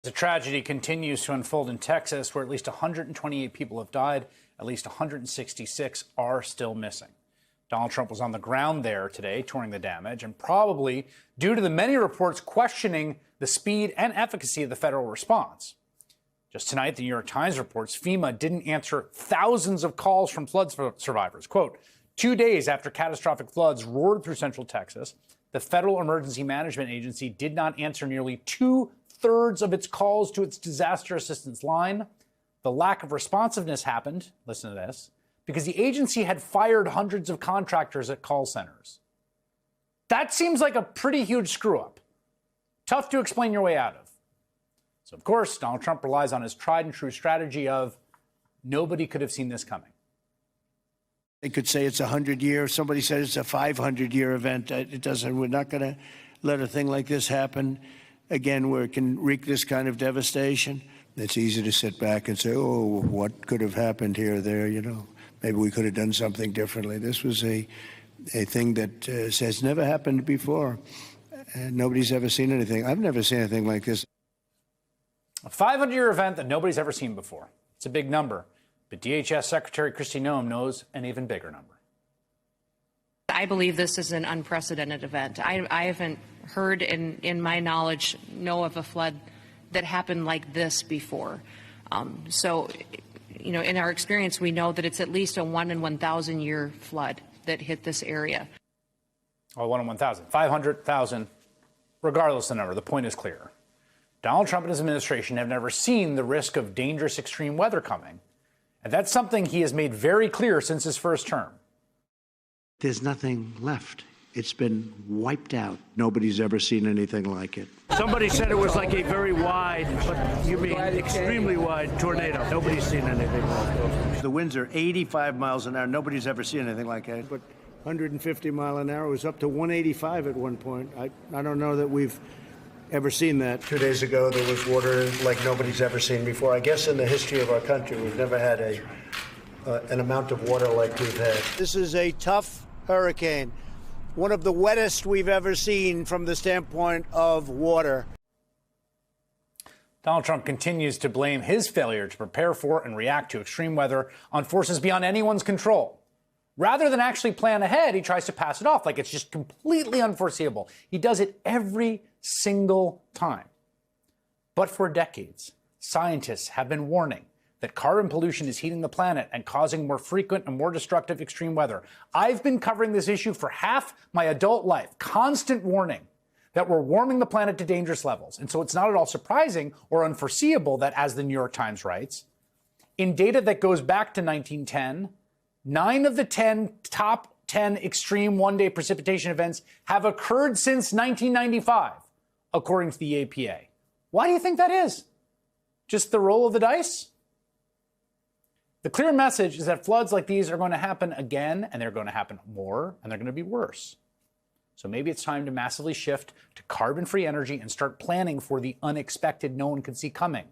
The tragedy continues to unfold in Texas, where at least 128 people have died. At least 166 are still missing. Donald Trump was on the ground there today, touring the damage, and probably due to the many reports questioning the speed and efficacy of the federal response. Just tonight, the New York Times reports FEMA didn't answer thousands of calls from flood survivors. Quote, 2 days after catastrophic floods roared through central Texas, the Federal Emergency Management Agency did not answer nearly two-thirds of its calls to its disaster assistance line. The lack of responsiveness happened, listen to this, because the agency had fired hundreds of contractors at call centers. That seems like a pretty huge screw-up. Tough to explain your way out of. So, of course, Donald Trump relies on his tried-and-true strategy of nobody could have seen this coming. They could say it's a 100-year. Somebody said it's a 500-year event. It doesn't. We're not going to let a thing like this happen again, where it can wreak this kind of devastation. It's easy to sit back and say, "Oh, what could have happened here or there?" You know, maybe we could have done something differently. This was a thing that has never happened before, and nobody's ever seen anything. I've never seen anything like this. A 500-year event that nobody's ever seen before. It's a big number. But DHS Secretary Kristi Noem knows an even bigger number. I believe this is an unprecedented event. I haven't heard, in my knowledge, know of a flood that happened like this before. So, you know, in our experience, we know that it's at least a 1 in 1,000 year flood that hit this area. Oh, 1 in 1,000, 500,000, regardless of the number, the point is clear. Donald Trump and his administration have never seen the risk of dangerous extreme weather coming. And that's something he has made very clear since his first term. There's nothing left. It's been wiped out. Nobody's ever seen anything like it. Somebody said it was like a very wide, but you mean extremely wide tornado. Nobody's seen anything like it. The winds are 85 miles an hour. Nobody's ever seen anything like it. But 150 mile an hour was up to 185 at one point. I don't know that we've ever seen that. 2 days ago, there was water like nobody's ever seen before. I guess in the history of our country, we've never had an amount of water like we've had. This is a tough hurricane, one of the wettest we've ever seen from the standpoint of water. Donald Trump continues to blame his failure to prepare for and react to extreme weather on forces beyond anyone's control. Rather than actually plan ahead, he tries to pass it off like it's just completely unforeseeable. He does it every single time. But for decades, scientists have been warning that carbon pollution is heating the planet and causing more frequent and more destructive extreme weather. I've been covering this issue for half my adult life, constant warning that we're warming the planet to dangerous levels. And so it's not at all surprising or unforeseeable that, as the New York Times writes, in data that goes back to 1910, 9 of the 10 top 10 extreme one-day precipitation events have occurred since 1995, according to the APA. Why do you think that is? Just the roll of the dice? The clear message is that floods like these are going to happen again, and they're going to happen more, and they're going to be worse. So maybe it's time to massively shift to carbon-free energy and start planning for the unexpected no one could see coming.